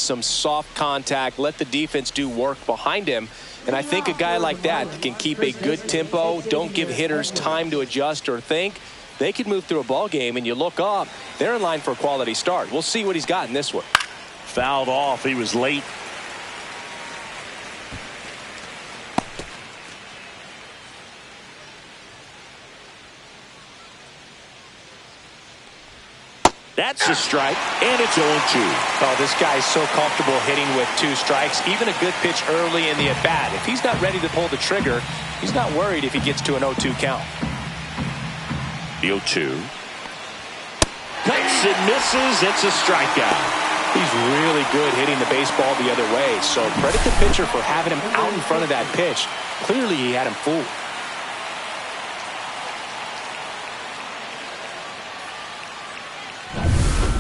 some soft contact, let the defense do work behind him. And I think a guy like that can keep a good tempo, don't give hitters time to adjust or think. They can move through a ball game, and you look up, they're in line for a quality start. We'll see what he's got in this one. Fouled off. He was late. That's a strike, and it's 0-2. Oh, this guy's so comfortable hitting with 2 strikes. Even a good pitch early in the at-bat. If he's not ready to pull the trigger, he's not worried if he gets to an 0-2 count. The 0-2. Cuts and misses. It's a strikeout. He's really good hitting the baseball the other way. So credit the pitcher for having him out in front of that pitch. Clearly he had him fooled.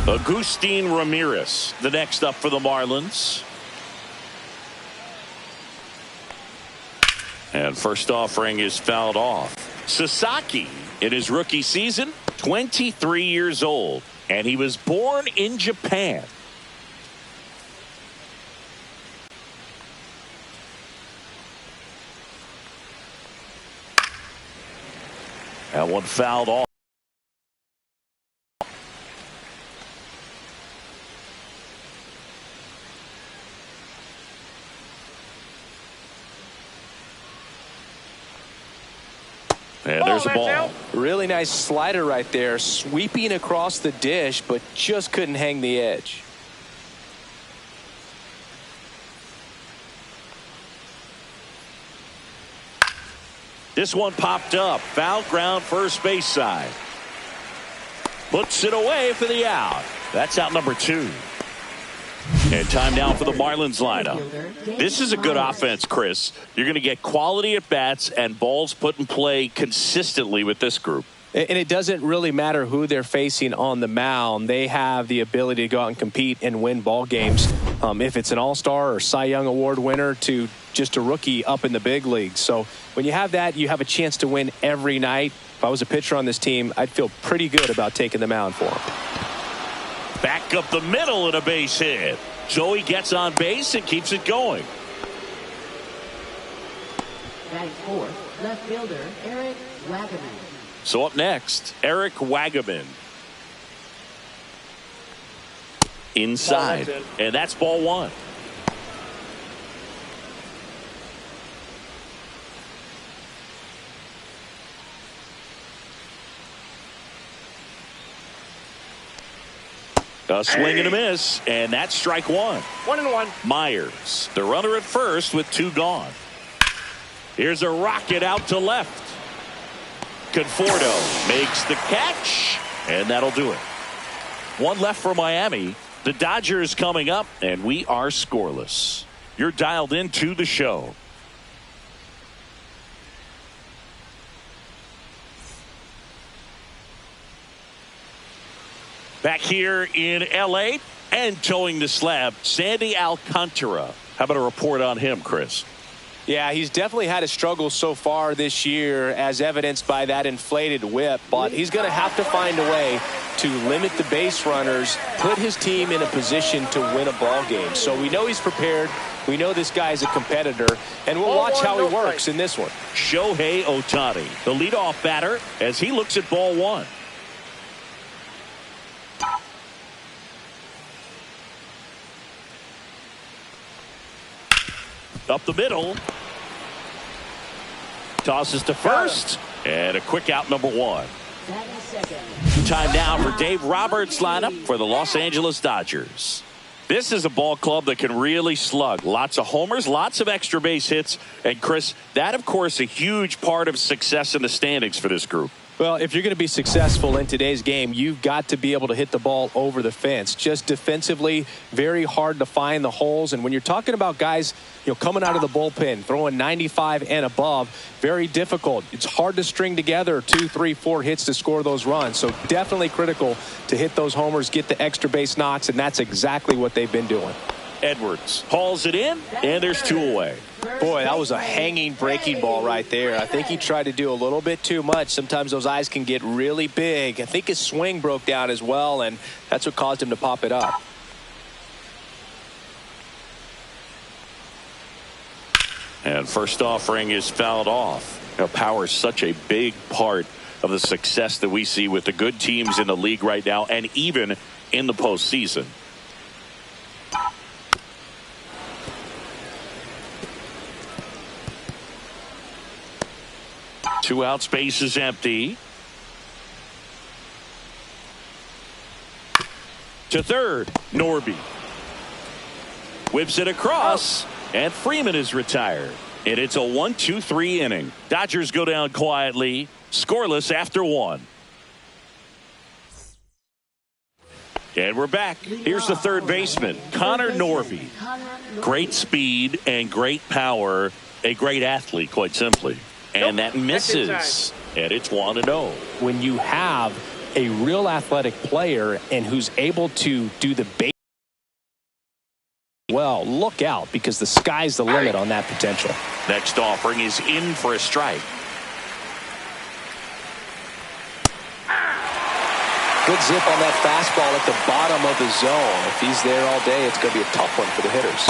Agustin Ramirez, the next up for the Marlins. And first offering is fouled off. Sasaki, in his rookie season, 23 years old, and he was born in Japan. That one fouled off. And there's a ball. Really nice slider right there, sweeping across the dish, but just couldn't hang the edge. This one popped up. Foul ground, first base side. Puts it away for the out. That's out number 2. And time now for the Marlins lineup. This is a good offense, Chris. You're going to get quality at bats and balls put in play consistently with this group. And it doesn't really matter who they're facing on the mound. They have the ability to go out and compete and win ball games. If it's an all-star or Cy Young Award winner to just a rookie up in the big leagues. So when you have that, you have a chance to win every night. If I was a pitcher on this team, I'd feel pretty good about taking the mound for him. Back up the middle and a base hit. Joey gets on base and keeps it going. Batting fourth, left fielder Eric Wagaman. So up next, Eric Wagaman. Inside. And that's ball 1. A swing and a miss, and that's strike 1. 1-1. Myers, the runner at first with 2 gone. Here's a rocket out to left. Conforto makes the catch, and that'll do it. 1 left for Miami. The Dodgers coming up, and we are scoreless. You're dialed into the show. Back here in L.A. and towing the slab, Sandy Alcantara. How about a report on him, Chris? Yeah, he's definitely had a struggle so far this year, as evidenced by that inflated whip. But he's going to have to find a way to limit the base runners, put his team in a position to win a ball game. So we know he's prepared. We know this guy's a competitor, and we'll watch how he works in this one. Shohei Ohtani, the leadoff batter, as he looks at ball 1. Up the middle. Tosses to first. And a quick out, number 1. Time now for Dave Roberts' lineup for the Los Angeles Dodgers. This is a ball club that can really slug. Lots of homers, lots of extra base hits. And Chris, that of course a huge part of success in the standings for this group. Well, if you're going to be successful in today's game, you've got to be able to hit the ball over the fence. Just defensively, very hard to find the holes. And when you're talking about guys, coming out of the bullpen, throwing 95 and above, very difficult. It's hard to string together 2, 3, 4 hits to score those runs. So definitely critical to hit those homers, get the extra base knocks, and that's exactly what they've been doing. Edwards hauls it in, and there's 2 away. Boy, that was a hanging breaking ball right there. I think he tried to do a little bit too much. Sometimes those eyes can get really big. I think his swing broke down as well, and that's what caused him to pop it up. And first offering is fouled off. Power is such a big part of the success that we see with the good teams in the league right now and even in the postseason. Two out, space is empty. To third, Norby. Whips it across, and Freeman is retired. And it's a 1-2-3 inning. Dodgers go down quietly, scoreless after one. And we're back. Here's the third baseman, Connor Norby. Great speed and great power. A great athlete, quite simply. And that misses. And it's 1-0. When you have a real athletic player and who's able to do the base, well, look out, because the sky's the limit on that potential. Next offering is in for a strike. Good zip on that fastball at the bottom of the zone. If he's there all day, it's going to be a tough one for the hitters.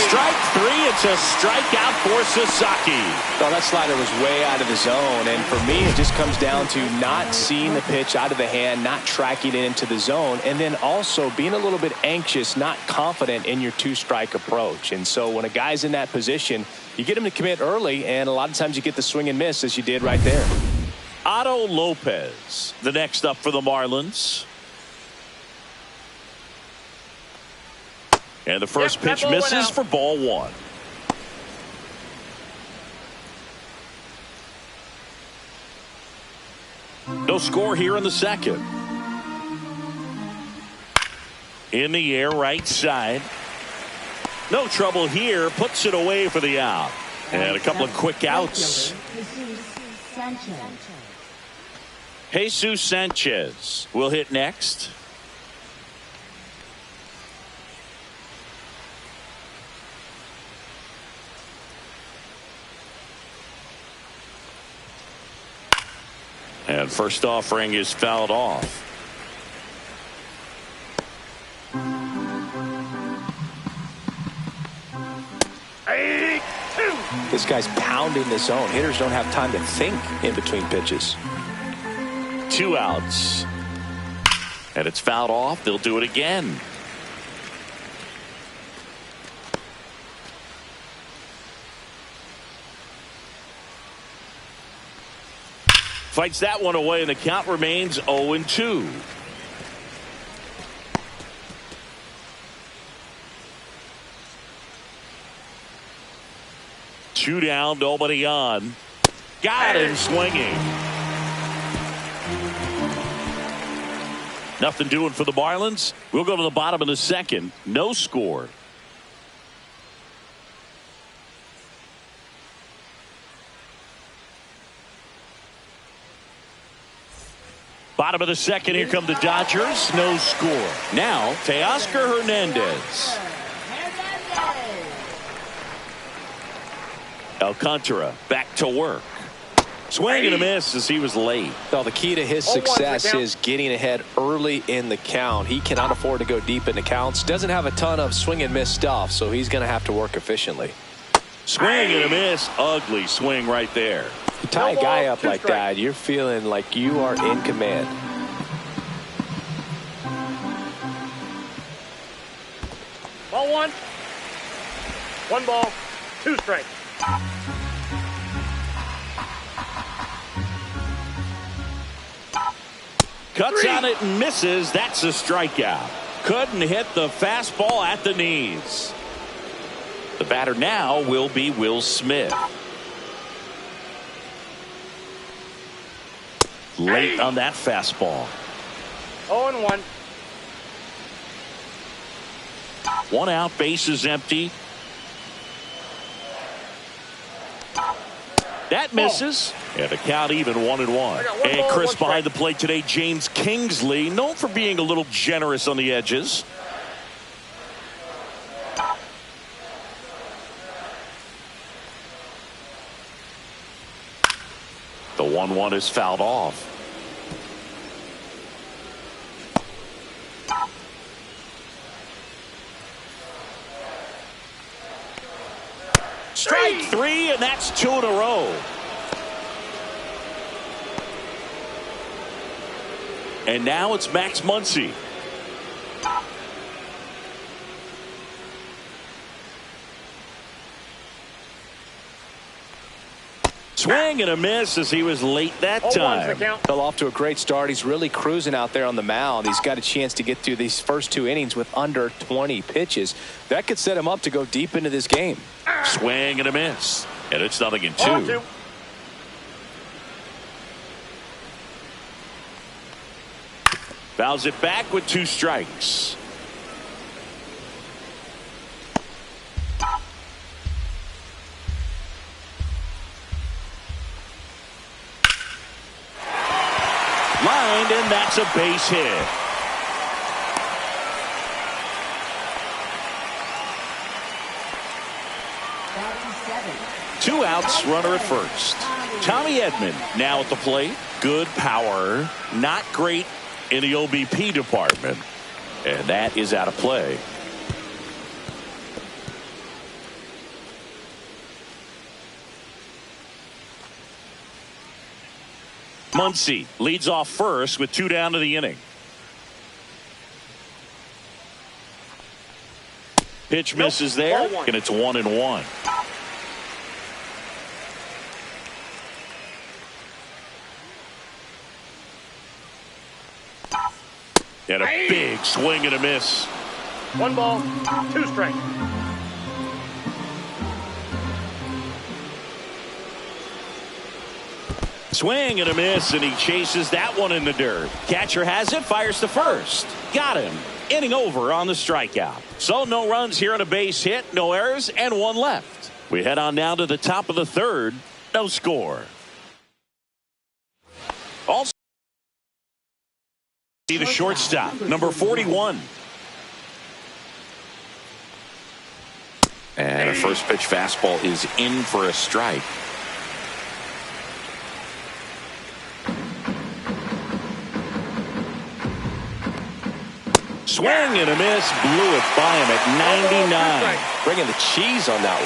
Strike three. It's a strikeout for Sasaki. Oh, that slider was way out of the zone. And for me, it just comes down to not seeing the pitch out of the hand, not tracking it into the zone, and then also being a little bit anxious, not confident in your two-strike approach. And so when a guy's in that position, you get him to commit early, and a lot of times you get the swing and miss, as you did right there. Otto Lopez, the next up for the Marlins. And the first pitch misses for ball one. No score here in the second. In the air, right side. No trouble here. Puts it away for the out. And a couple of quick outs. Jesus Sanchez will hit next. And first offering is fouled off. This guy's pounding the zone. Hitters don't have time to think in between pitches. Two outs. And it's fouled off. They'll do it again. Fights that one away, and the count remains 0-2. Two down, nobody on. Got him swinging. Nothing doing for the Marlins. We'll go to the bottom of the second. No score. Bottom of the second, here come the Dodgers. No score. Now, Teoscar Hernandez. Alcantara back to work. Swing and a miss as he was late. Well, the key to his success is getting ahead early in the count. He cannot afford to go deep in the counts. Doesn't have a ton of swing and miss stuff, so he's going to have to work efficiently. Swing and a miss. Ugly swing right there. You tie a guy up like that, you're feeling like you are in command. Ball one. One ball, two strikes. Cuts on it and misses. That's a strikeout. Couldn't hit the fastball at the knees. The batter now will be Will Smith. Late on that fastball. 0-1. One out, base is empty. That misses. And the count even 1-1. And Chris behind the plate today, James Kingsley, known for being a little generous on the edges. The 1-1 is fouled off. Strike three, and that's two in a row. And now it's Max Muncy. Swing and a miss as he was late that time. Fell off to a great start. He's really cruising out there on the mound. He's got a chance to get through these first 2 innings with under 20 pitches. That could set him up to go deep into this game. Swing and a miss. And it's 0-2. Fouls it back with 2 strikes. Lined, and that's a base hit. Two outs, runner at first. Tommy Edman now at the plate. Good power, not great in the OBP department, and that is out of play. Muncy leads off first with 2 down to the inning. Pitch misses there, and it's 1-1. And a big swing and a miss. 1 ball, 2 strikes. Swing and a miss, and he chases that one in the dirt. Catcher has it, fires to first. Got him. Inning over on the strikeout. So no runs here on a base hit, no errors, and 1 left. We head on now to the top of the 3rd. No score. Also, see the shortstop, number 41. And a first pitch fastball is in for a strike. Swing and a miss, blew it by him at 99. Bringing the cheese on that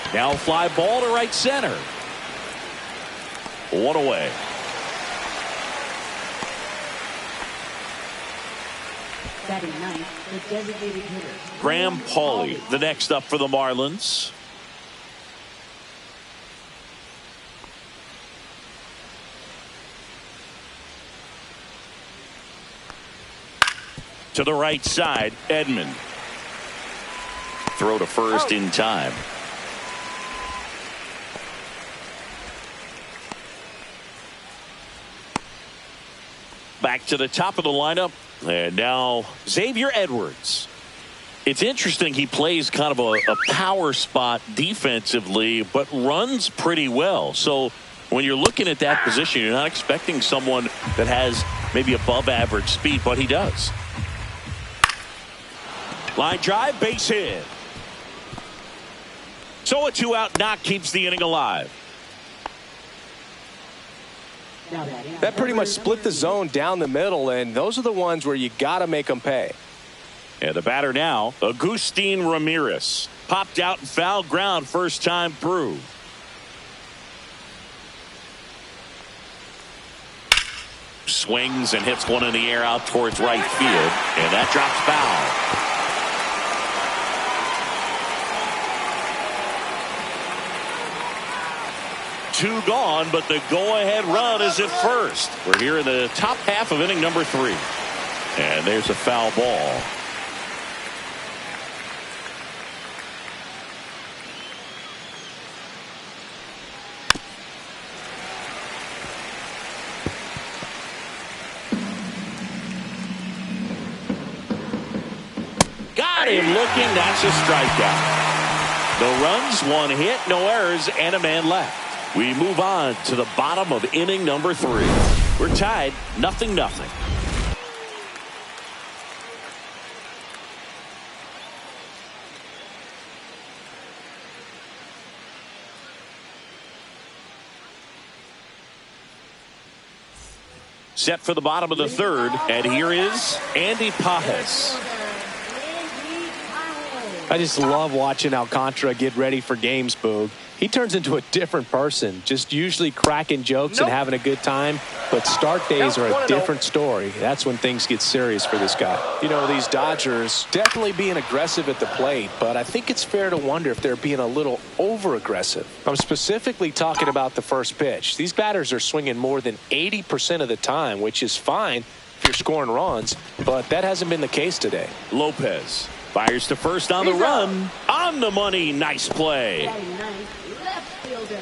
one. Now fly ball to right center. 1 away. Batting ninth, the designated hitter. Graham Pauley, the next up for the Marlins. To the right side, Edman. Throw to first in time. Back to the top of the lineup, and now Xavier Edwards. It's interesting, he plays kind of a power spot defensively, but runs pretty well. So when you're looking at that position, you're not expecting someone that has maybe above average speed, but he does. Line drive, base hit. So a 2-out knock keeps the inning alive. That pretty much split the zone down the middle, and those are the ones where you got to make them pay. And the batter now, Agustin Ramirez. Popped out and foul ground first time through. Swings and hits one in the air out towards right field, and that drops foul. Two gone, but the go-ahead run is at first. We're here in the top half of inning number 3. And there's a foul ball. Got him looking. That's a strikeout. No runs, 1 hit, no errors, and a man left. We move on to the bottom of inning number 3. We're tied 0-0. set for the bottom of the third. And here is Andy Pajes. I just love watching Alcantara get ready for games, Boog. He turns into a different person, just usually cracking jokes and having a good time. But start days are a different story. That's when things get serious for this guy. You know, these Dodgers definitely being aggressive at the plate, but I think it's fair to wonder if they're being a little over-aggressive. I'm specifically talking about the first pitch. These batters are swinging more than 80% of the time, which is fine if you're scoring runs, but that hasn't been the case today. Lopez fires to first on the run. On the money. Nice play. Left fielder,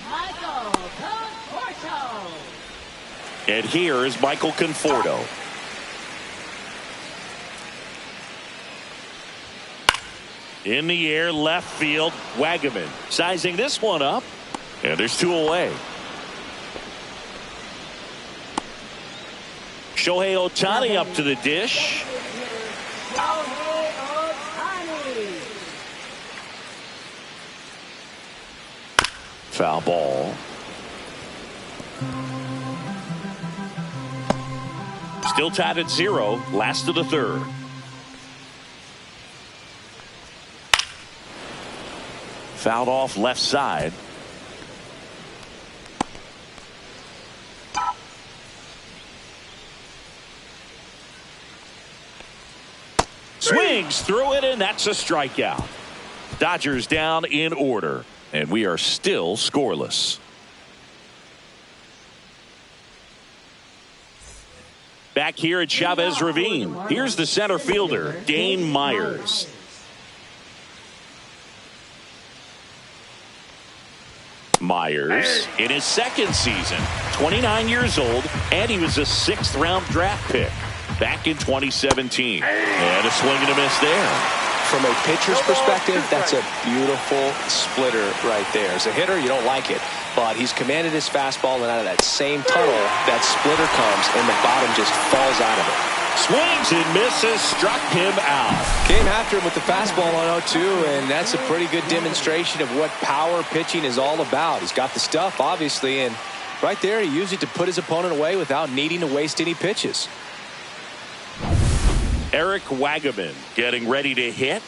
Michael Conforto. And here is Michael Conforto. In the air, left field, Wagaman sizing this one up. And there's two away. Shohei Ohtani up to the dish. Shohei Ohtani. Foul ball. Still tied at 0. Last of the third. Fouled off left side. Swings through it, and that's a strikeout. Dodgers down in order, and we are still scoreless. Back here at Chavez Ravine, here's the center fielder, Dane Myers. Myers in his second season, 29 years old, and he was a 6th-round draft pick back in 2017. And a swing and a miss there. From a pitcher's perspective, that's a beautiful splitter right there. As a hitter, you don't like it, but he's commanded his fastball, and out of that same tunnel, that splitter comes, and the bottom just falls out of it. Swings and misses, struck him out. Came after him with the fastball on 0-2, and that's a pretty good demonstration of what power pitching is all about. He's got the stuff, obviously, and right there, he used it to put his opponent away without needing to waste any pitches. Eric Wagaman getting ready to hit.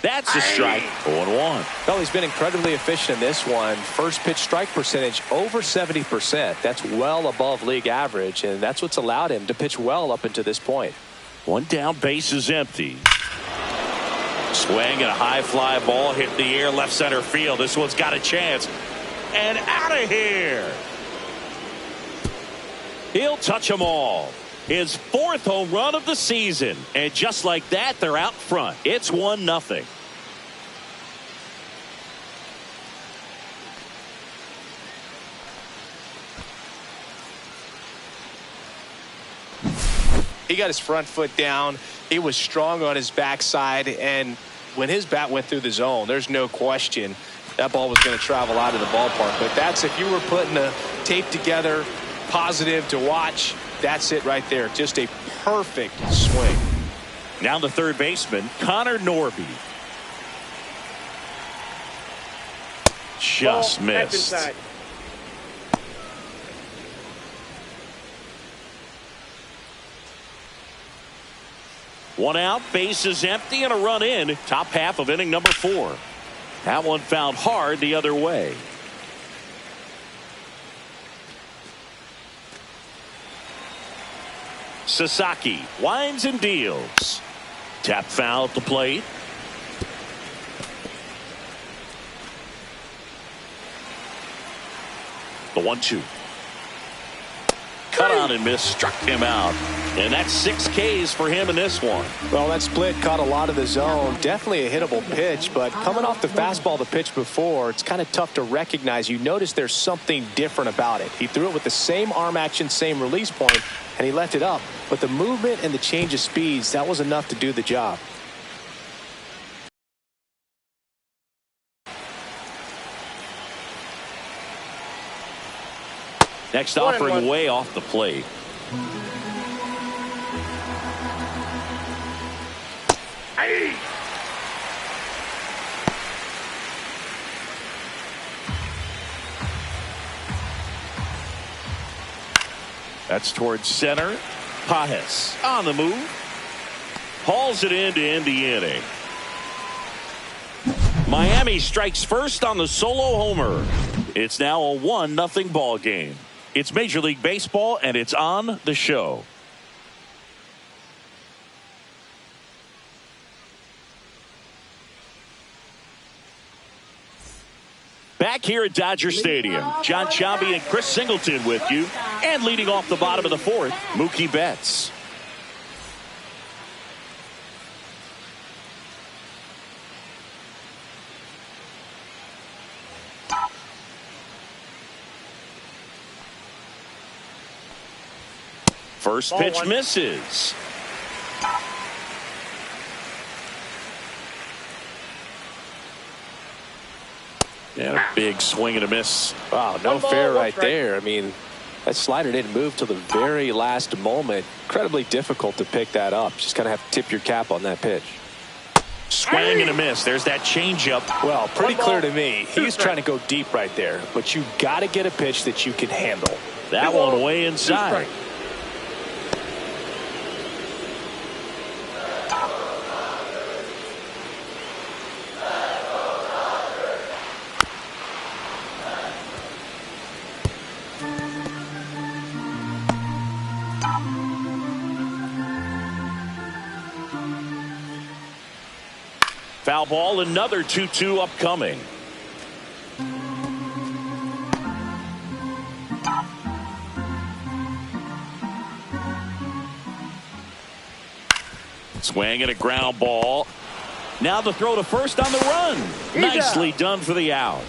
That's a strike. 0-1. Well, he's been incredibly efficient in this one. First pitch strike percentage over 70%. That's well above league average, and that's what's allowed him to pitch well up until this point. One down, base is empty. Swing and a high fly ball hit the air left center field. This one's got a chance. And out of here. He'll touch them all. His 4th home run of the season. And just like that, they're out front. It's 1-0. He got his front foot down. He was strong on his backside, and when his bat went through the zone, there's no question that ball was going to travel out of the ballpark. But that's, if you were putting a tape together, positive to watch, that's it right there. Just a perfect swing. Now the third baseman, Connor Norby. Just missed. One out, base is empty, and a run in. Top half of inning number 4. That one found hard the other way. Sasaki winds and deals. Tap foul at the plate. The 1-2. Cut on and miss, struck him out. And that's 6 Ks for him in this one. Well, that split caught a lot of the zone. Definitely a hittable pitch, but coming off the fastball the pitch before, it's kind of tough to recognize. You notice there's something different about it. He threw it with the same arm action, same release point, and he left it up. But the movement and the change of speeds, that was enough to do the job. Next offering way off the plate. Hey. That's towards center. Pajes on the move. Hauls it in to end the inning. Miami strikes first on the solo homer. It's now a 1-0 ball game. It's Major League Baseball, and it's on the show. Back here at Dodger Stadium, John Chambi and Chris Singleton with you. And leading off the bottom of the fourth, Mookie Betts. First pitch misses. And a big swing and a miss. Wow, no fair right there. I mean, that slider didn't move till the very last moment. Incredibly difficult to pick that up. Just kind of have to tip your cap on that pitch. Swing and a miss. There's that changeup. Well, pretty clear to me. He's trying to go deep right there, but you got to get a pitch that you can handle. That one way inside. Foul ball, another 2-2 upcoming. Swing and a ground ball. Now the throw to first on the run. Nicely done for the out.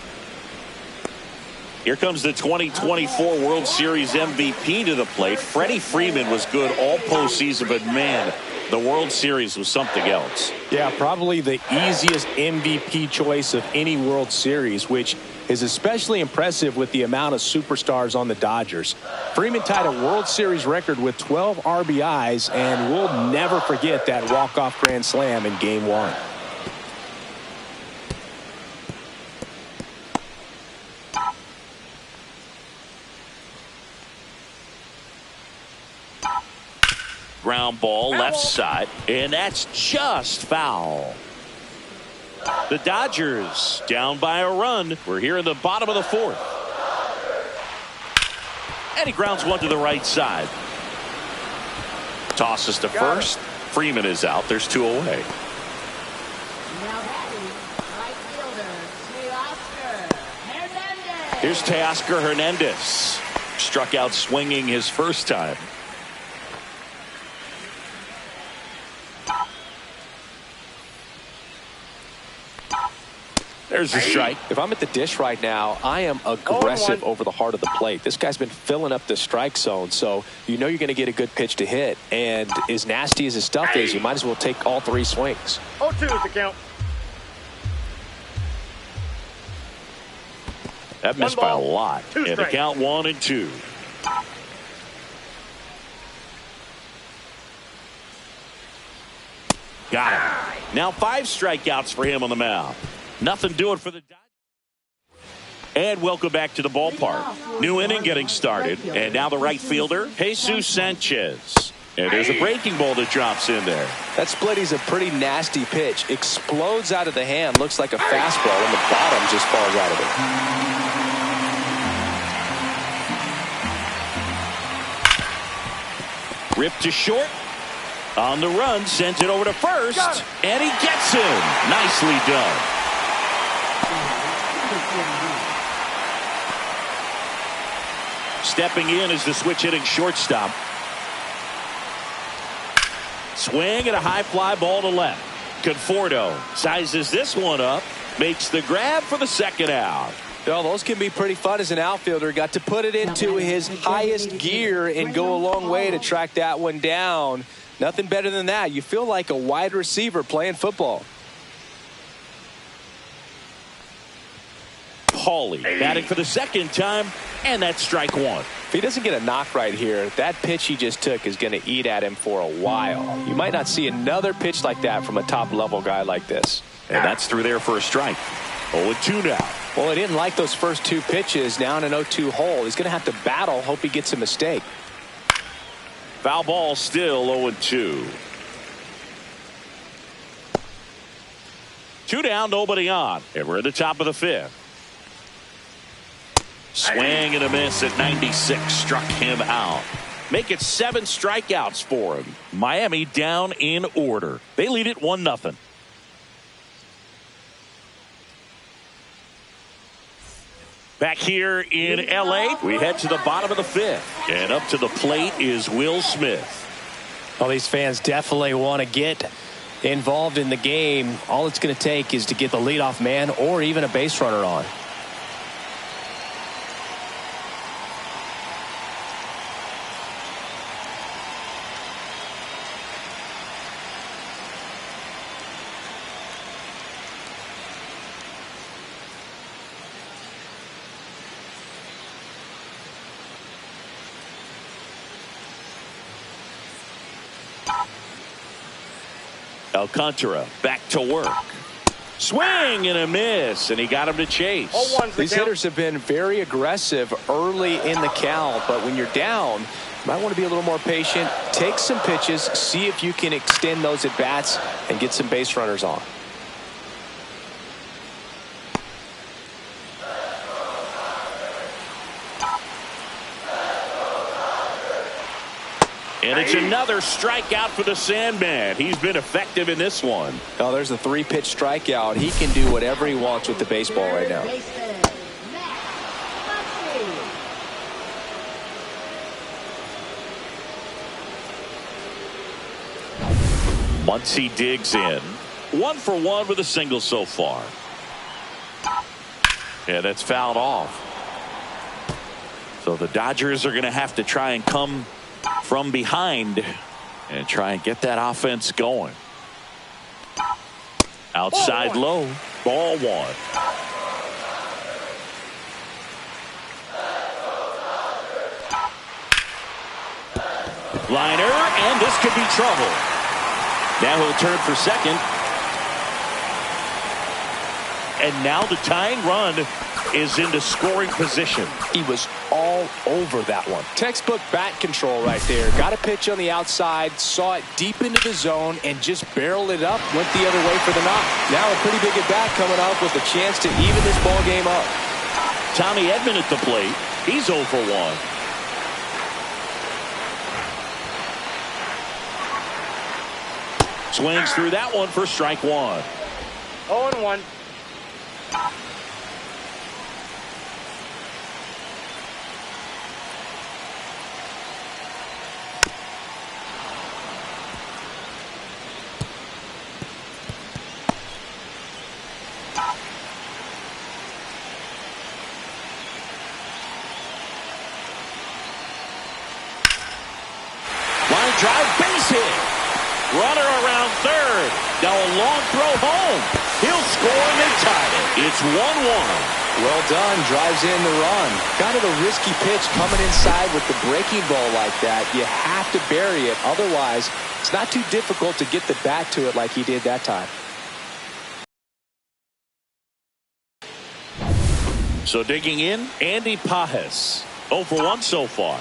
Here comes the 2024 World Series MVP to the plate. Freddie Freeman was good all postseason, but man, the World Series was something else. Yeah, probably the easiest MVP choice of any World Series, which is especially impressive with the amount of superstars on the Dodgers. Freeman tied a World Series record with 12 RBIs, and we'll never forget that walk-off grand slam in Game 1. Ground ball left side, and that's just foul. The Dodgers down by a run. We're here in the bottom of the fourth. And he grounds one to the right side. Tosses to first. Freeman is out. There's two away. Now batting, right fielder, Hernandez. Here's Teoscar Hernandez. Struck out swinging his first time. There's a strike. If I'm at the dish right now, I am aggressive over the heart of the plate. This guy's been filling up the strike zone, so you know you're going to get a good pitch to hit. And as nasty as his stuff is, you might as well take all three swings. 0-2 is the count. That missed by a lot. And the count 1-2. Got him. Now 5 strikeouts for him on the mound. Nothing doing for the Dodgers. And welcome back to the ballpark. New inning getting started. And now the right fielder, Jesus Sanchez. And there's a breaking ball that drops in there. That split is a pretty nasty pitch. Explodes out of the hand. Looks like a fastball, and the bottom just falls out of it. Ripped to short. On the run, sends it over to first. And he gets him. Nicely done. Stepping in is the switch hitting shortstop. Swing and a high fly ball to left. Conforto sizes this one up. Makes the grab for the second out. Well, those can be pretty fun as an outfielder. Got to put it into his highest gear and go a long way to track that one down. Nothing better than that. You feel like a wide receiver playing football. Paulie batting for the second time, and that's strike one. If he doesn't get a knock right here, that pitch he just took is going to eat at him for a while. You might not see another pitch like that from a top-level guy like this. And that's through there for a strike. 0-2 now. Well, he didn't like those first 2 pitches. Now in an 0-2 hole. He's going to have to battle. Hope he gets a mistake. Foul ball, still 0-2. 2 down, nobody on. And we're at the top of the 5th. Swing and a miss at 96. Struck him out. Make it 7 strikeouts for him. Miami down in order. They lead it 1-0. Back here in L.A., we head to the bottom of the 5th. And up to the plate is Will Smith. Well, these fans definitely want to get involved in the game. All it's going to take is to get the leadoff man or even a base runner on. Alcantara back to work. Swing and a miss, and he got him to chase. These hitters have been very aggressive early in the count, but when you're down, you might want to be a little more patient. Take some pitches, see if you can extend those at bats and get some base runners on. And it's another strikeout for the Sandman. He's been effective in this one. Oh, there's a 3-pitch strikeout. He can do whatever he wants with the baseball right now. Once he digs in, 1 for 1 with a single so far. And that's fouled off. So the Dodgers are going to have to try and come from behind and try and get that offense going. Outside low, ball 1. Liner, and this could be trouble. Now he'll turn for second. And now the tying run is into scoring position. He was all over that one. Textbook bat control right there. Got a pitch on the outside, saw it deep into the zone, and just barreled it up. Went the other way for the knock. Now a pretty big at bat coming up with a chance to even this ball game up. Tommy Edman at the plate. He's 0 for 1. Swings through that one for strike 1. 0-1. Line drive, base hit. Runner around third. Now a long throw home. He'll score and they tie it. It's 1-1. Well done. Drives in the run. Kind of a risky pitch coming inside with the breaking ball like that. You have to bury it. Otherwise, it's not too difficult to get the bat to it like he did that time. So digging in, Andy Pajes. 0 for 1 so far.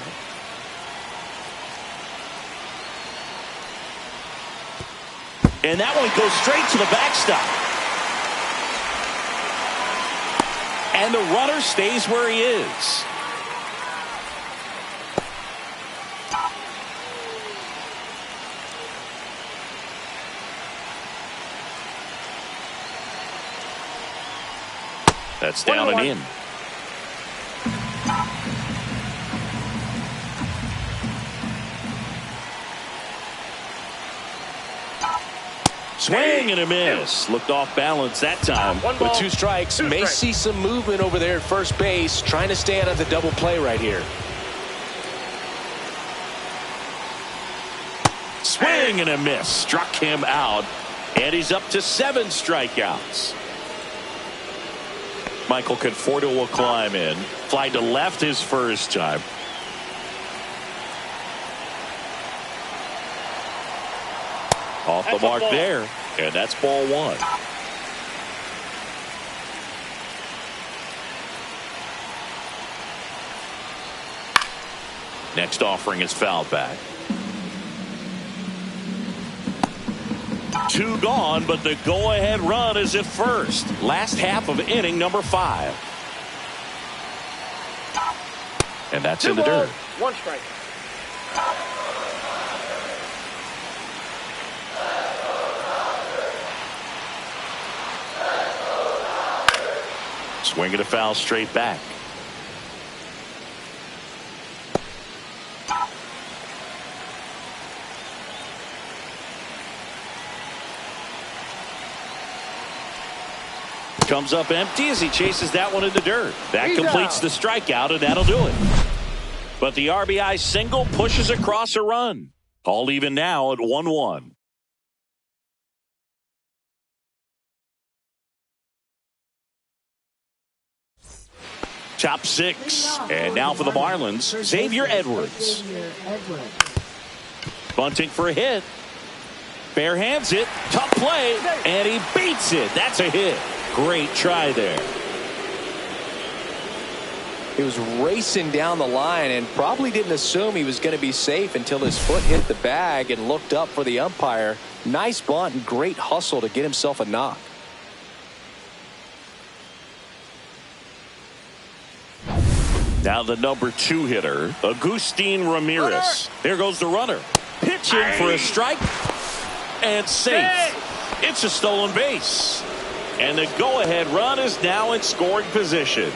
And that one goes straight to the backstop. And the runner stays where he is. That's down and in. Swing and a miss. Looked off balance that time. With 2 strikes, may see some movement over there at first base, trying to stay out of the double play right here. Swing and a miss. Struck him out. And he's up to 7 strikeouts. Michael Conforto will climb in. Fly to left his first time. Off the mark there. And that's ball 1. Next offering is fouled back. Two gone, but the go-ahead run is at first. Last half of inning number 5. And that's in the dirt. 1 strike. Swinging a foul straight back. Comes up empty as he chases that one in the dirt. That completes the strikeout, and that'll do it. But the RBI single pushes across a run. All even now at 1-1. Top 6. And now for the Marlins, Xavier Edwards. Bunting for a hit. Bare hands it. Tough play. And he beats it. That's a hit. Great try there. He was racing down the line and probably didn't assume he was going to be safe until his foot hit the bag and looked up for the umpire. Nice bunt and great hustle to get himself a knock. Now the number 2 hitter, Agustin Ramirez. There goes the runner. Pitching for a strike. And safe. It's a stolen base. And the go-ahead run is now in scoring position.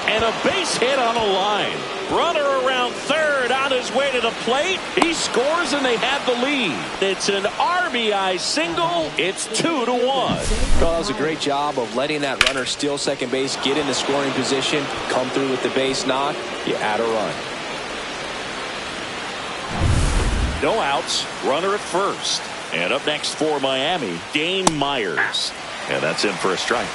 And a base hit on a line. Runner around third on his way to the plate. He scores and they have the lead. It's an RBI single. It's 2-1. Well, that was a great job of letting that runner steal second base, get in the scoring position, come through with the base knock. You add a run. No outs, runner at first. And up next for Miami, Dane Myers. And that's in for a strike.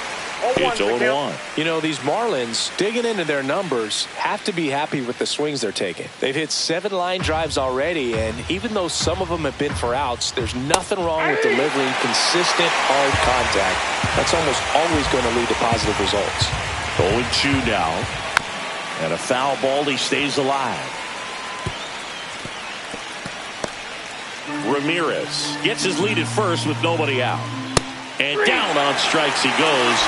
It's 0-1. You know, these Marlins, digging into their numbers, have to be happy with the swings they're taking. They've hit 7 line drives already, and even though some of them have been for outs, there's nothing wrong with delivering consistent, hard contact. That's almost always going to lead to positive results. 0-2 now. And a foul ball, he stays alive. Ramirez gets his lead at first with nobody out. And down on strikes he goes.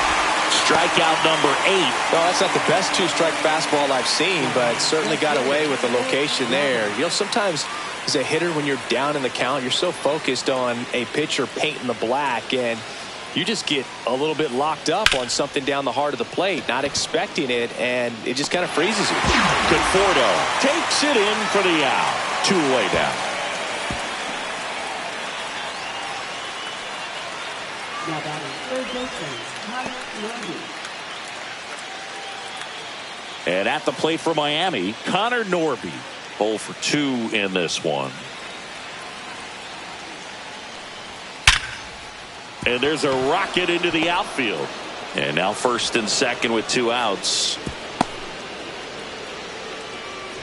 Strikeout number 8. Well, that's not the best 2-strike fastball I've seen, but certainly got away with the location there. You know, sometimes as a hitter, when you're down in the count, you're so focused on a pitcher painting the black, and you just get a little bit locked up on something down the heart of the plate, not expecting it, and it just kind of freezes you. Conforto takes it in for the out. 2 away down. Now batting third baseman, Connor Norby. And at the plate for Miami, Connor Norby. 0 for 2 in this one. And there's a rocket into the outfield. And now first and second with 2 outs.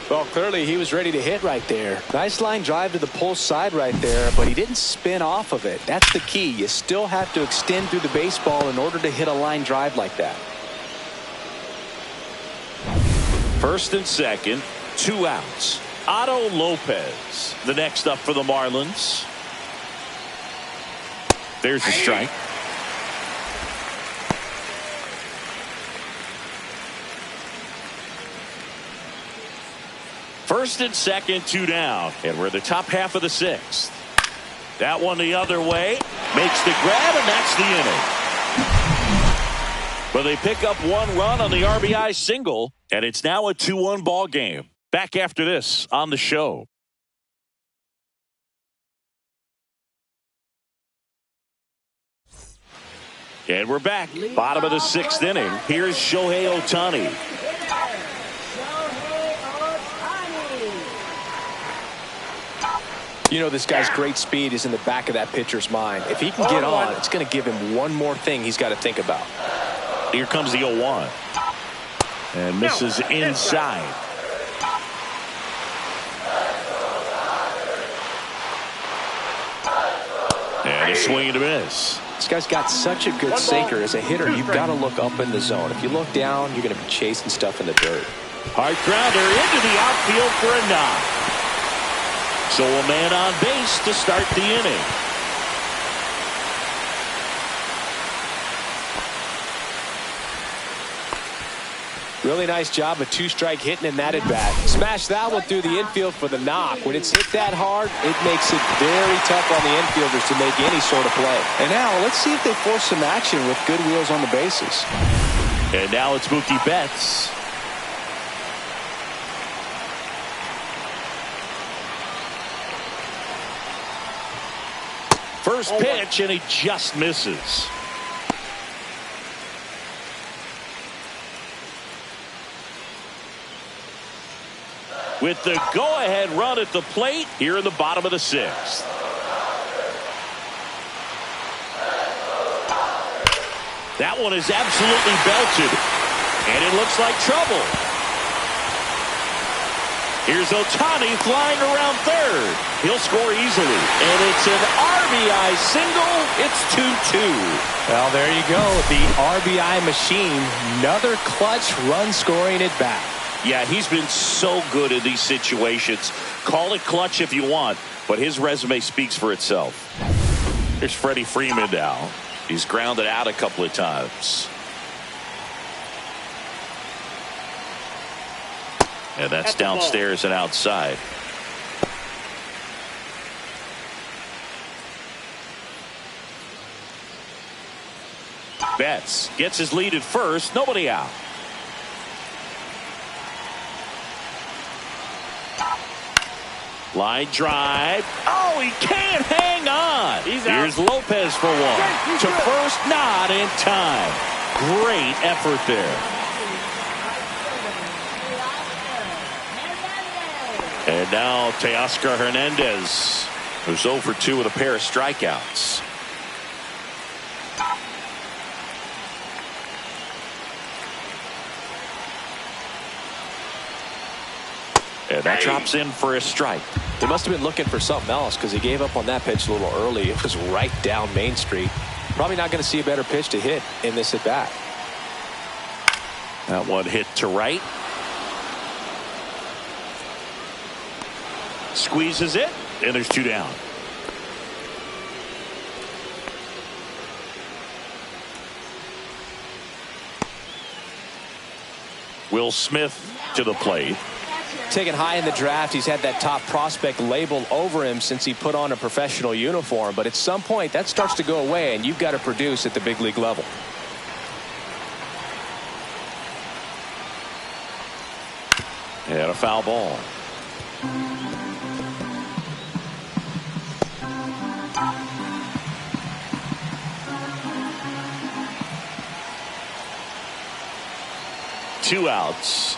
Well, clearly he was ready to hit right there. Nice line drive to the pull side right there, but he didn't spin off of it. That's the key. You still have to extend through the baseball in order to hit a line drive like that. First and second, 2 outs. Otto Lopez, the next up for the Marlins. There's the strike. First and second, 2 down. And we're in the top half of the 6th. That one the other way. Makes the grab, and that's the inning. But they pick up 1 run on the RBI single, and it's now a 2-1 ball game. Back after this on the show. And we're back. Bottom of the 6th inning. Here's Shohei Ohtani. You know, this guy's great speed is in the back of that pitcher's mind. If he can get on, it's going to give him one more thing he's got to think about. Here comes the 0-1. And misses inside. And a swing and a miss. This guy's got such a good sinker. As a hitter, you've got to look up in the zone. If you look down, you're going to be chasing stuff in the dirt. Hard grounder into the outfield for a knock. So a man on base to start the inning. Really nice job of two-strike hitting in that at-bat. Smash that one through the infield for the knock. When it's hit that hard, it makes it very tough on the infielders to make any sort of play. And now let's see if they force some action with good wheels on the bases. And now it's Mookie Betts. First pitch, and he just misses. With the go-ahead run at the plate here in the bottom of the sixth. That one is absolutely belted, and it looks like trouble. Here's Ohtani flying around third. He'll score easily, and it's an RBI single. It's 2-2. Well, there you go. The RBI machine. Another clutch run scoring at bat. Yeah, he's been so good in these situations. Call it clutch if you want, but his resume speaks for itself. Here's Freddie Freeman now. He's grounded out a couple of times. And that's downstairs and outside. Betts gets his lead at first. Nobody out. Line drive. Oh, he can't hang on. Here's Lopez for one. To first, not in time. Great effort there. And now Teoscar Hernandez, who's 0 for 2 with a pair of strikeouts. And that drops in for a strike. He must have been looking for something else because he gave up on that pitch a little early. It was right down Main Street. Probably not going to see a better pitch to hit in this at bat. That one hit to right. Squeezes it, and there's 2 down. Will Smith to the plate. Taken high in the draft, he's had that top prospect label over him since he put on a professional uniform. But at some point, that starts to go away, and you've got to produce at the big league level. And a foul ball. Two outs.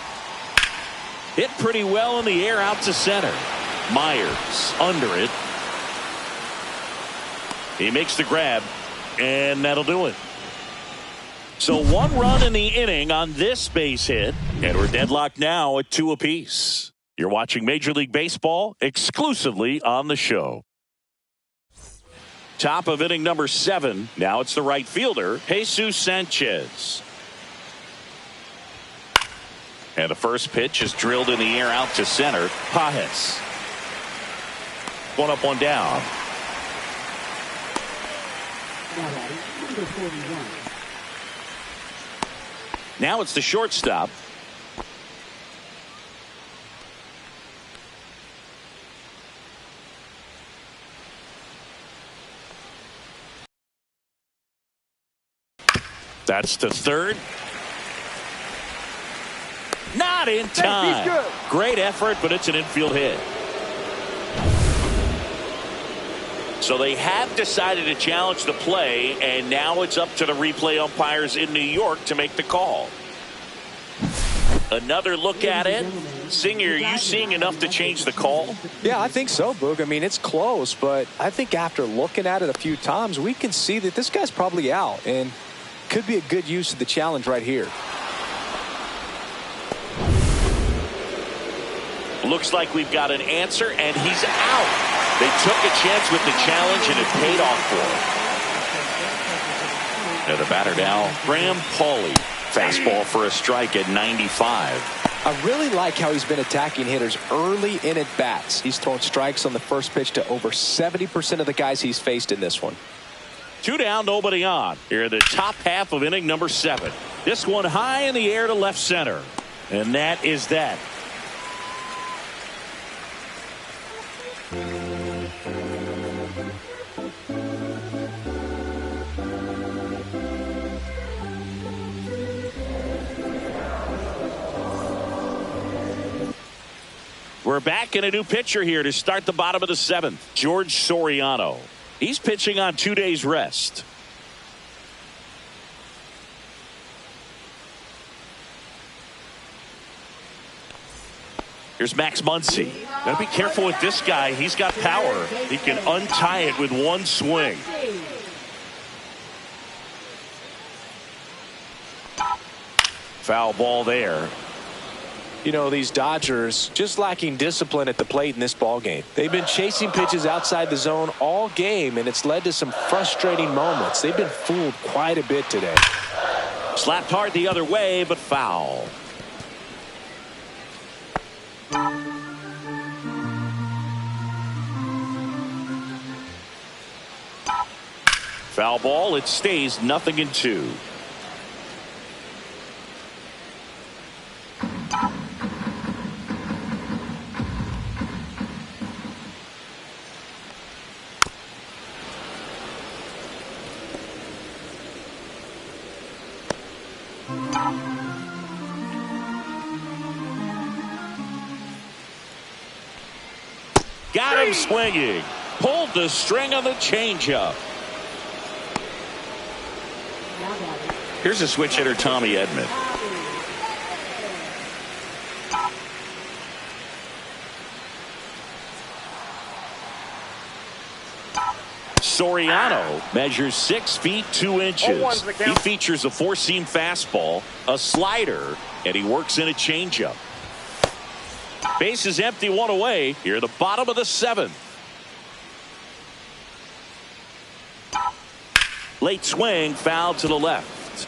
Hit pretty well in the air out to center. Myers under it. He makes the grab, and that'll do it. So 1 run in the inning on this base hit, and we're deadlocked now at 2 apiece. You're watching Major League Baseball exclusively on the show. Top of inning number 7. Now it's the right fielder, Jesus Sanchez. And the first pitch is drilled in the air out to center. Pajes. 1 up, 1 down. Now it's the shortstop. That's to third. Not in time. Great effort, but it's an infield hit. So they have decided to challenge the play, and now it's up to the replay umpires in New York to make the call. Another look at it. Singer, are you seeing enough to change the call? Yeah, I think so, Boog. I mean, it's close, but I think after looking at it a few times, we can see that this guy's probably out, and could be a good use of the challenge right here. Looks like we've got an answer, and he's out. They took a chance with the challenge, and it paid off for him. And the batter now, Graham Pauley. Fastball for a strike at 95. I really like how he's been attacking hitters early in at bats. He's thrown strikes on the first pitch to over 70% of the guys he's faced in this one. 2 down, nobody on. Here in the top half of inning number 7. This one high in the air to left center. And that is that. We're back in a new pitcher here to start the bottom of the 7th. George Soriano. He's pitching on 2 days rest. Here's Max Muncy. Gotta be careful with this guy. He's got power. He can untie it with one swing. Foul ball there. You know, these Dodgers just lacking discipline at the plate in this ball game. They've been chasing pitches outside the zone all game, and it's led to some frustrating moments. They've been fooled quite a bit today. Slapped hard the other way, but foul. Foul ball. It stays 0-2. Got him swinging. Pulled the string on the changeup. Here's a switch hitter, Tommy Edman. Soriano measures 6 feet 2 inches. He features a 4-seam fastball, a slider, and he works in a changeup. Base is empty, 1 away. Here at the bottom of the 7th. Late swing, foul to the left.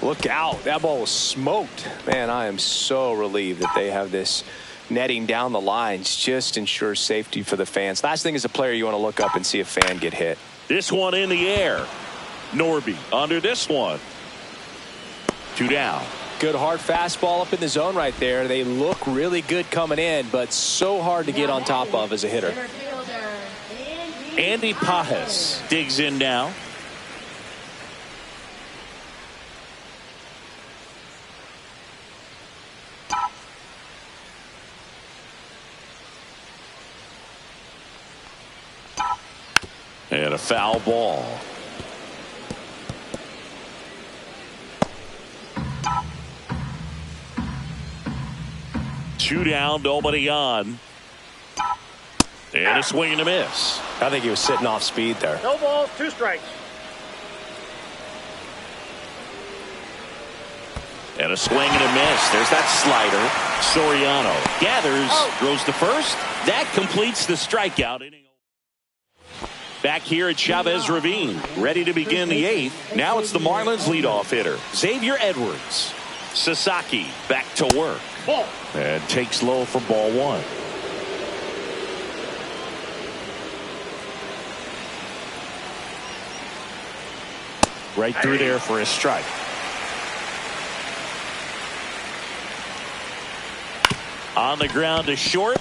Look out. That ball was smoked. Man, I am so relieved that they have this netting down the lines. Just ensures safety for the fans. Last thing as a player, you want to look up and see a fan get hit. This one in the air. Norby under this one. 2 down. Good hard fastball up in the zone right there. They look really good coming in, but so hard to get on top of as a hitter. Andy Pajes digs in now. And a foul ball. Two down, nobody on. And a swing and a miss. I think he was sitting off speed there. No balls, 2 strikes. And a swing and a miss. There's that slider. Soriano gathers, throws to first. That completes the strikeout inning. Back here at Chavez Ravine, ready to begin the 8th. Now it's the Marlins leadoff hitter, Xavier Edwards. Sasaki back to work. And takes low for ball 1. Right through there for a strike. On the ground to short.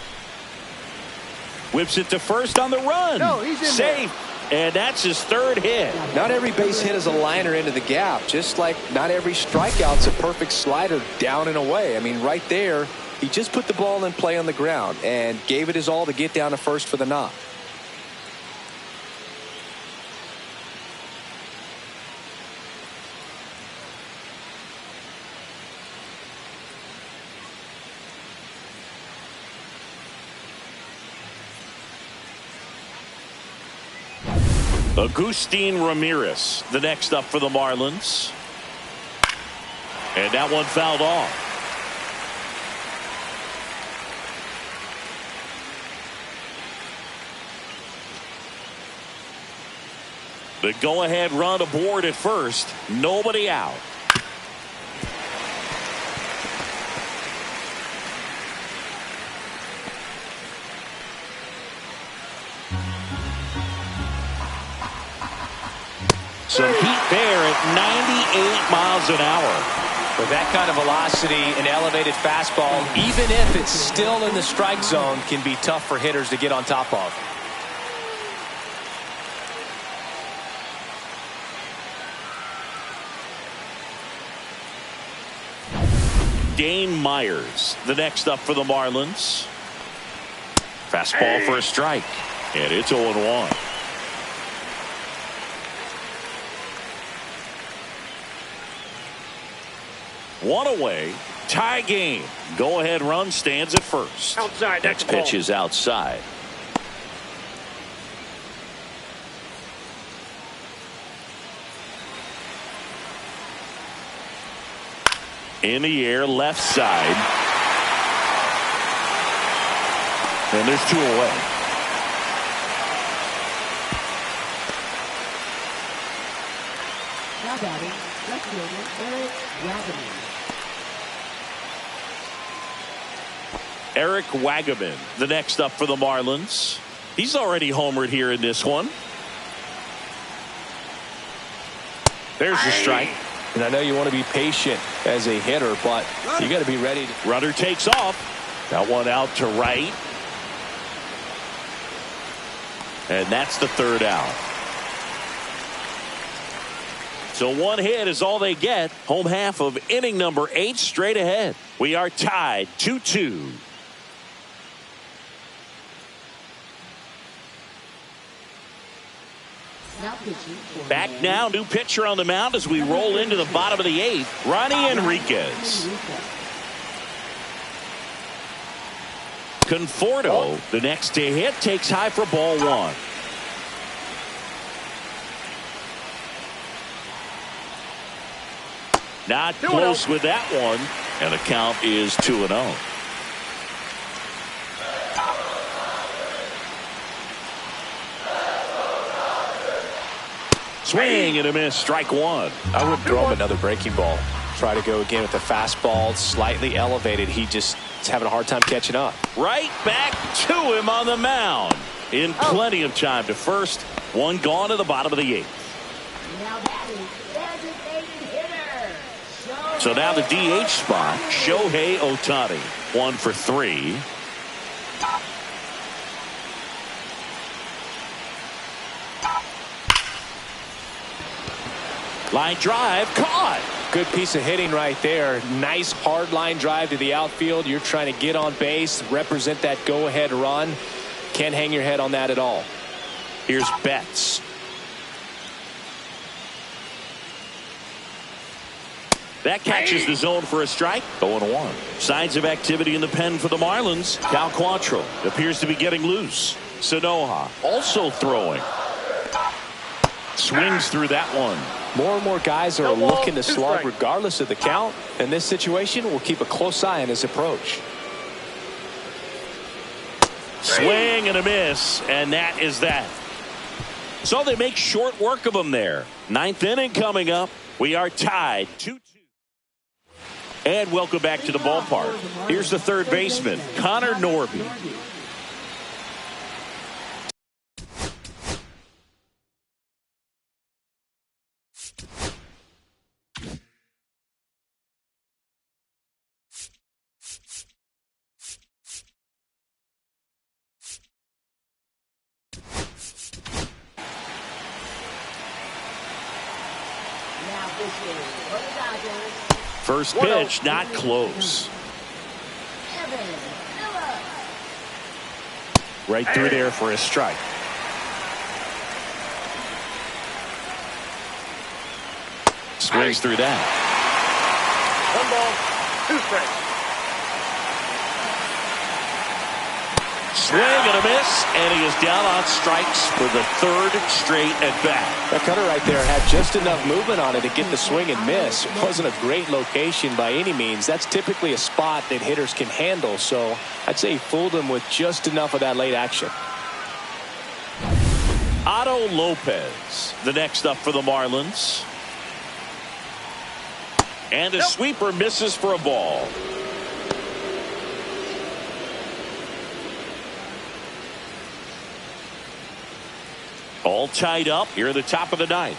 Whips it to first on the run. No, he's in safe. There. And that's his 3rd hit. Not every base hit is a liner into the gap, just like not every strikeout's a perfect slider down and away. I mean, right there, he just put the ball in play on the ground and gave it his all to get down to first for the knock. Agustin Ramirez, the next up for the Marlins. And that one fouled off. The go-ahead run aboard at first. Nobody out. Some heat there at 98 miles an hour. With that kind of velocity, an elevated fastball, even if it's still in the strike zone, can be tough for hitters to get on top of. Dane Myers, the next up for the Marlins. Fastball for a strike. And it's 0-1. One away. Tie game. Go ahead run stands at first. Outside. Next pitch is outside. In the air, left side. And there's 2 away. Now batting, left fielder Eric Wagaman. Eric Wagaman, the next up for the Marlins. He's already homered here in this one. There's the strike. And I know you want to be patient as a hitter, but you got to be ready. Runner takes off. That one out to right. And that's the 3rd out. So 1 hit is all they get. Home half of inning number 8 straight ahead. We are tied 2-2. Back now, new pitcher on the mound as we roll into the bottom of the 8th. Ronnie Enriquez. Conforto, the next to hit, takes high for ball 1. Not close with that one, and the count is 2-0. Swing and a miss, strike 1. I would throw him another breaking ball. Try to go again with the fastball, slightly elevated. He just is having a hard time catching up. Right back to him on the mound. In plenty of time to first. One gone to the bottom of the 8th. Now that is designated hitter. So now the DH spot, Shohei Ohtani. 1 for 3. Line drive, caught. Good piece of hitting right there. Nice hard line drive to the outfield. You're trying to get on base, represent that go-ahead run. Can't hang your head on that at all. Here's Betts. That catches the zone for a strike. 0-1. Signs of activity in the pen for the Marlins. Cal Quantrill appears to be getting loose. Sanoha also throwing. Swings through that one. More and more guys are looking to slug regardless of the count. In this situation, we'll keep a close eye on his approach. Swing and a miss, and that is that. So they make short work of him there. 9th inning coming up. We are tied 2-2. And welcome back to the ballpark. Here's the third baseman, Connor Norby. First pitch, not close. Right through there for a strike. Swings through that. 1 ball, 2 strikes. Swing and a miss, and he is down on strikes for the 3rd straight at bat. That cutter right there had just enough movement on it to get the swing and miss. It wasn't a great location by any means. That's typically a spot that hitters can handle, so I'd say he fooled him with just enough of that late action. Otto Lopez, the next up for the Marlins. And a sweeper misses for a ball. All tied up here at the top of the 9th.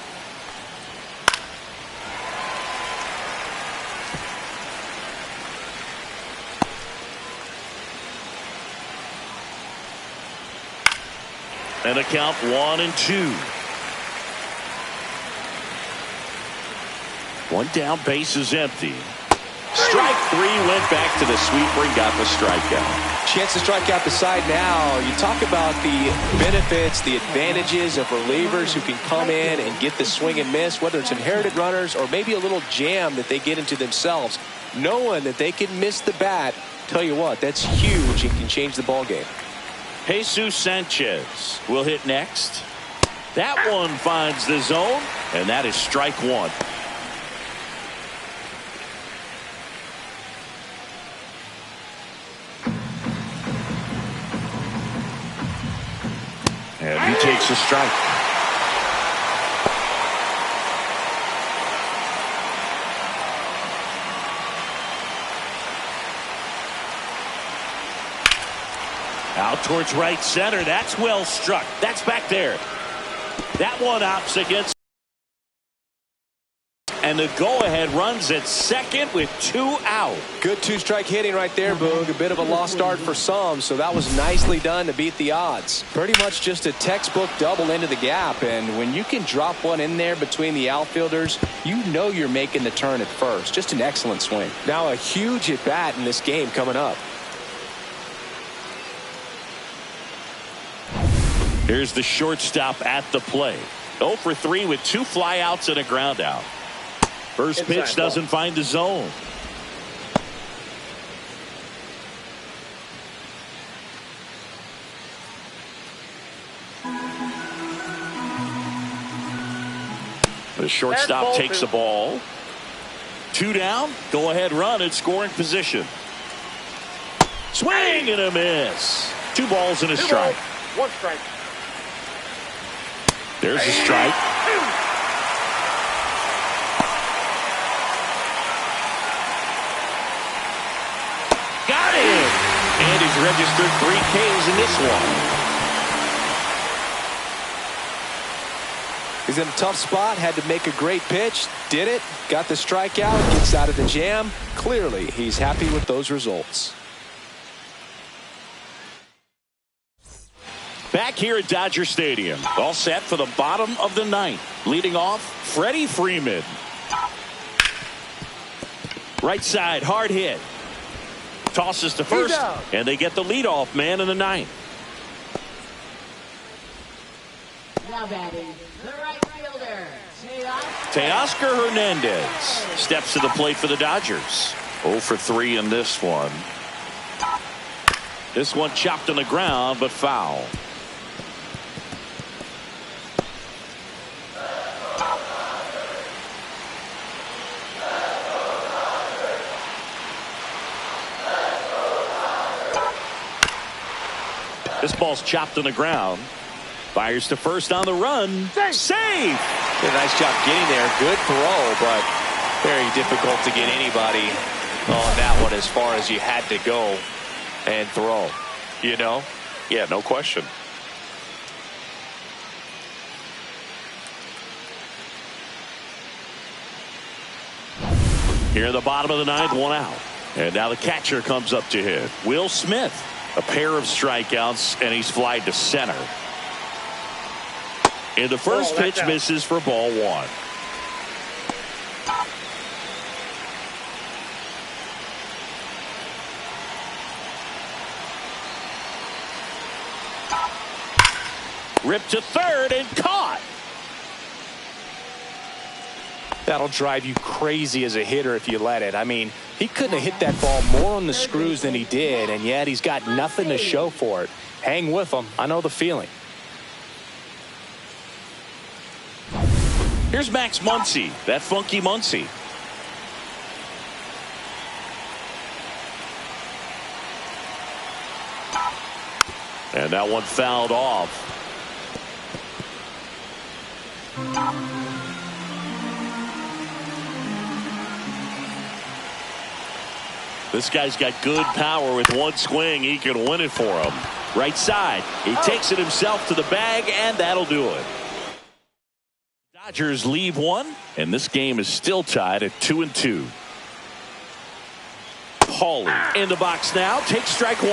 And a count 1-2. One down, base is empty. Strike three, went back to the sweeper and got the strikeout. Chance to strike out the side now. You talk about the benefits, the advantages of relievers who can come in and get the swing and miss, whether it's inherited runners or maybe a little jam that they get into themselves. Knowing that they can miss the bat, tell you what, that's huge and can change the ball game. Jesus Sanchez will hit next. That one finds the zone, and that is strike one. And he takes a strike. Out towards right center. That's well struck. That's back there. That one opts against. And the go-ahead runs at second with 2 out. Good two-strike hitting right there, Boog. A bit of a lost start for some, so that was nicely done to beat the odds. Pretty much just a textbook double into the gap, and when you can drop one in there between the outfielders, you know you're making the turn at first. Just an excellent swing. Now a huge at-bat in this game coming up. Here's the shortstop at the plate. 0 for 3 with 2 flyouts and a ground out. First pitch doesn't find the zone. The shortstop takes the ball. 2 down. Go ahead run in scoring position. Swing and a miss. 2 balls and a strike. 1 strike. There's a strike. Got it. And he's registered 3 Ks in this one. He's in a tough spot, had to make a great pitch, did it, got the strikeout, gets out of the jam. Clearly, he's happy with those results. Back here at Dodger Stadium, all set for the bottom of the 9th. Leading off, Freddie Freeman. Right side, hard hit. Tosses to first, and they get the leadoff man in the 9th. Now batting, the right fielder, Teoscar Hernandez steps to the plate for the Dodgers. 0 for 3 in this one. This one chopped on the ground, but foul. This ball's chopped on the ground. Fires to first on the run. Save! Did a nice job getting there. Good throw, but very difficult to get anybody on that one as far as you had to go and throw. You know? Yeah, no question. Here in the bottom of the 9th, 1 out. And now the catcher comes up to hit. Will Smith. A pair of strikeouts, and he's flied to center. And the first pitch misses for ball 1. Ripped to third and caught. That'll drive you crazy as a hitter if you let it. I mean, he couldn't have hit that ball more on the screws than he did, and yet he's got nothing to show for it. Hang with him. I know the feeling. Here's Max Muncy, that funky Muncy. And that one fouled off. This guy's got good power. With one swing, he can win it for him. Right side. He takes it himself to the bag, and that'll do it. Dodgers leave one, and this game is still tied at 2-2. Hawley in the box now. Takes strike 1.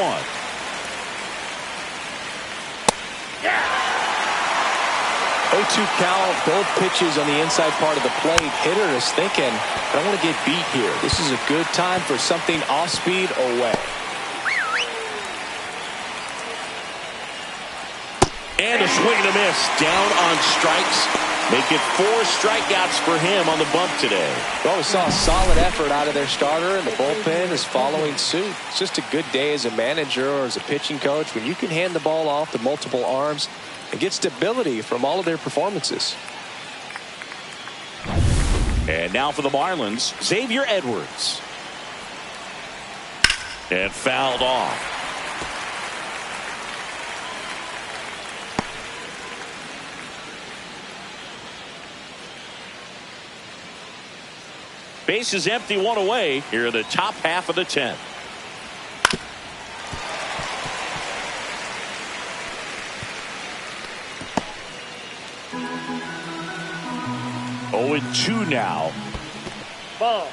0-2 count, both pitches on the inside part of the plate. Hitter is thinking, I don't want to get beat here. This is a good time for something off speed away. And a swing and a miss. Down on strikes. Make it 4 strikeouts for him on the bump today. Well, we saw a solid effort out of their starter, and the bullpen is following suit. It's just a good day as a manager or as a pitching coach when you can hand the ball off to multiple arms and get stability from all of their performances. And now for the Marlins, Xavier Edwards. And fouled off. Base is empty, 1 away here in the top half of the 10th. Oh, and 2 now. Ball.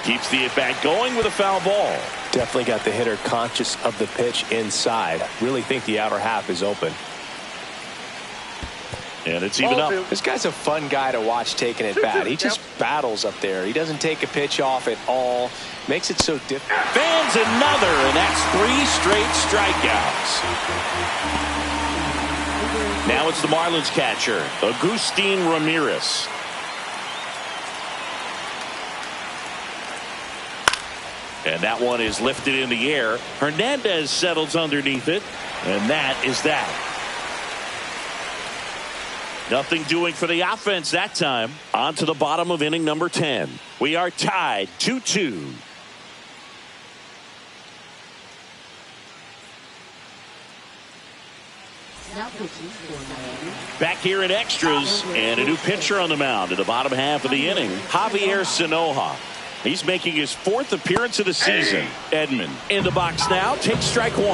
Keeps the at-bat going with a foul ball. Definitely got the hitter conscious of the pitch inside. Really think the outer half is open. And it's even up. This guy's a fun guy to watch taking it bat. He just battles up there. He doesn't take a pitch off at all. Makes it so difficult. Fans another, and that's 3 straight strikeouts. Now it's the Marlins catcher, Agustin Ramirez. And that one is lifted in the air. Hernandez settles underneath it, and that is that. Nothing doing for the offense that time. On to the bottom of inning number 10. We are tied 2-2. Back here in extras, and a new pitcher on the mound in the bottom half of the inning, Javier Sanoja. He's making his 4th appearance of the season. Edman in the box now, takes strike 1.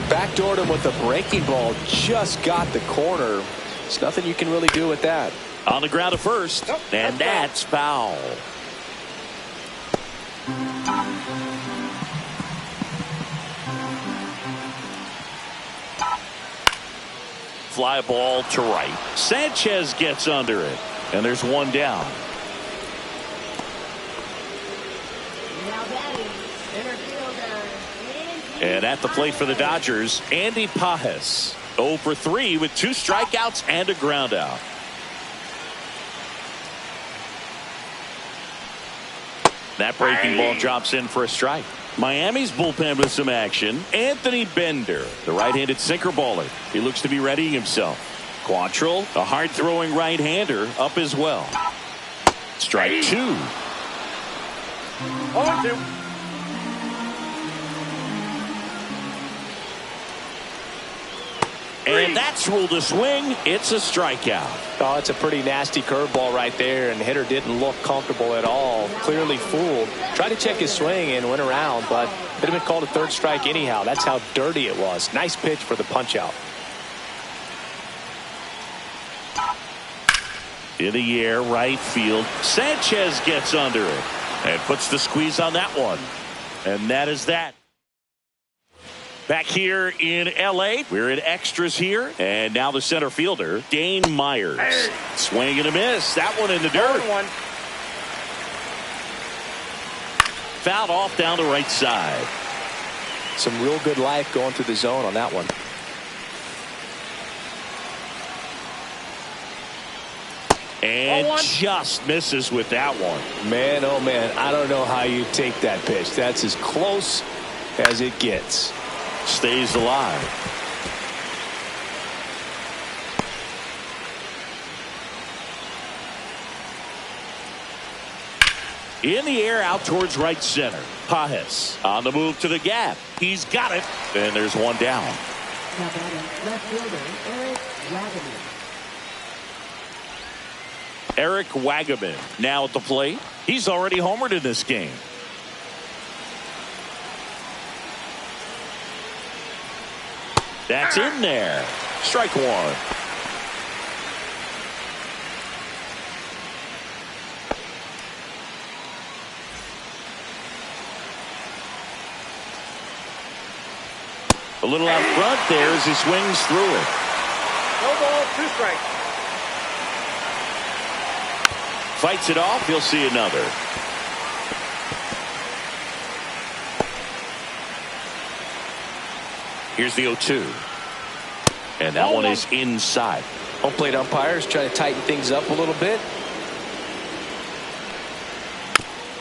Backdoored him with a breaking ball. Just got the corner. There's nothing you can really do with that. On the ground to first, and that's foul. Fly ball to right. Sanchez gets under it, and there's 1 down. And at the plate for the Dodgers, Andy Pajes. 0 for 3 with 2 strikeouts and a ground out. That breaking ball drops in for a strike. Miami's bullpen with some action. Anthony Bender, the right-handed sinker baller. He looks to be readying himself. Quantrill, a hard-throwing right-hander, up as well. Strike 2. 0-2. And that's ruled a swing. It's a strikeout. Oh, it's a pretty nasty curveball right there, and the hitter didn't look comfortable at all. Clearly fooled. Tried to check his swing and went around, but it had been called a 3rd strike anyhow. That's how dirty it was. Nice pitch for the punch out. In the air, right field. Sanchez gets under it and puts the squeeze on that one. And that is that. Back here in L.A., we're in extras here. And now the center fielder, Dane Myers. Hey. Swing and a miss. That one in the dirt. 1-1. Fouled off down the right side. Some real good life going through the zone on that one. And just misses with that one. Man, oh man, I don't know how you take that pitch. That's as close as it gets. Stays alive. In the air out towards right center. Pajes on the move to the gap. He's got it. And there's 1 down. Now batting, left fielder, Eric Wagaman. Eric Wagaman now at the plate. He's already homered in this game. That's in there. Strike 1. A little out front there as he swings through it. No ball, 2 strikes. Fights it off. He'll see another. Here's the 0-2. And that one is inside. Home plate umpires try to tighten things up a little bit.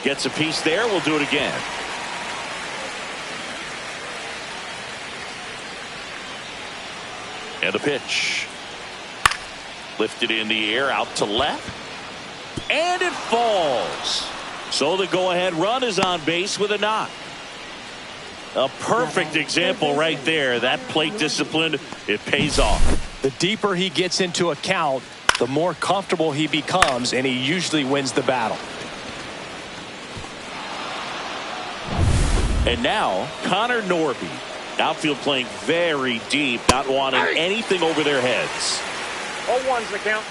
Gets a piece there. We'll do it again. And a pitch. Lifted in the air out to left. And it falls. So the go-ahead run is on base with a knock. A perfect example right there. That plate discipline, it pays off. The deeper he gets into a count, the more comfortable he becomes, and he usually wins the battle. And now, Connor Norby. Outfield playing very deep, not wanting anything over their heads. 0-1's the count.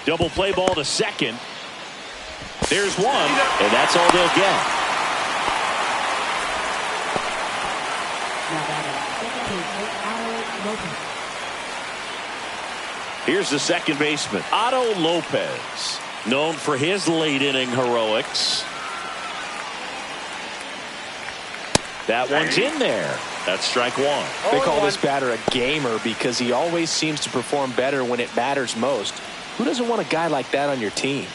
Double play ball to second. There's one, and that's all they'll get. Here's the second baseman, Otto Lopez, known for his late inning heroics. That one's in there. That's strike one. They call this batter a gamer because he always seems to perform better when it matters most. Who doesn't want a guy like that on your team?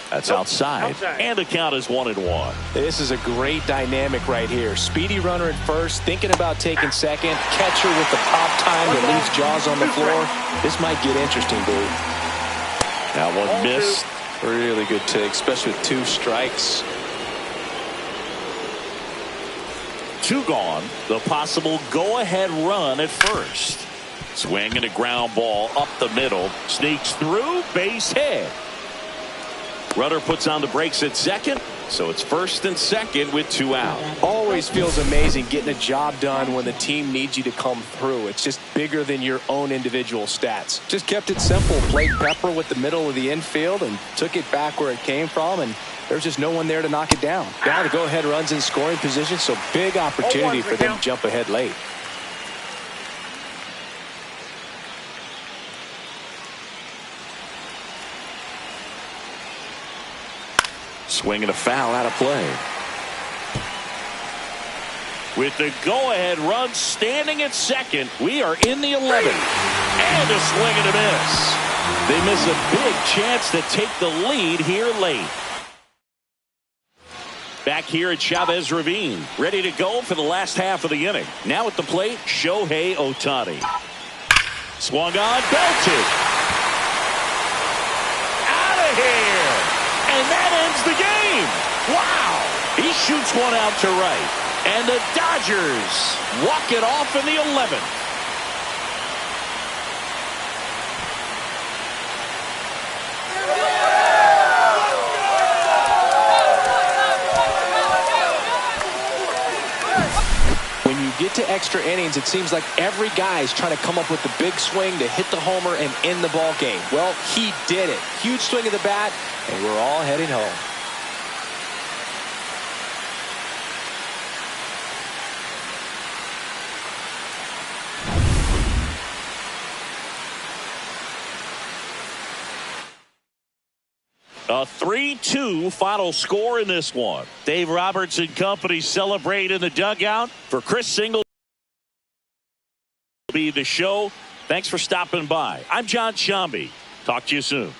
That's outside. And the count is 1-1. This is a great dynamic right here. Speedy runner at first, thinking about taking second. Catcher with the pop time that leaves Jaws on the floor. This might get interesting, dude. That one missed. Really good take, especially with 2 strikes. 2 gone. The possible go-ahead run at first. Swing and a ground ball up the middle. Sneaks through, base hit. Runner puts on the brakes at second, so it's first and second with 2 out. Always feels amazing getting a job done when the team needs you to come through. It's just bigger than your own individual stats. Just kept it simple. Played pepper with the middle of the infield and took it back where it came from, and there's just no one there to knock it down. Now the go-ahead runs in scoring position, so big opportunity for them to jump ahead late. Swing and a foul out of play. With the go-ahead run standing at second, we are in the 11th. And a swing and a miss. They miss a big chance to take the lead here late. Back here at Chavez Ravine, ready to go for the last half of the inning. Now at the plate, Shohei Ohtani. Swung on, belted. Out of here. And that ends the game. Wow. He shoots one out to right. And the Dodgers walk it off in the 11th. When you get to extra innings, it seems like every guy is trying to come up with the big swing to hit the homer and end the ball game. Well, he did it. Huge swing of the bat, and we're all heading home. A 3-2 final score in this one. Dave Roberts and company celebrate in the dugout. For Chris Single be the show. Thanks for stopping by. I'm John Shambi. Talk to you soon.